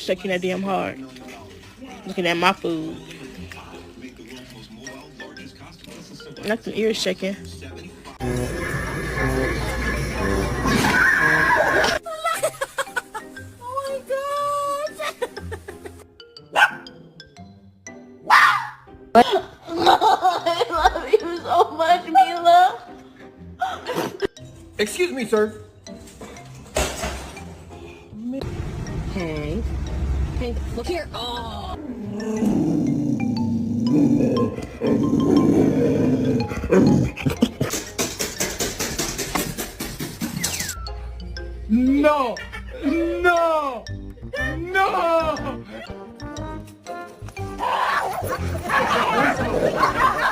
shaking that damn hard. Looking at my food. Nothing ear shaking. I love you so much, Mila. Excuse me, sir. Hey. Hey, look here. Oh.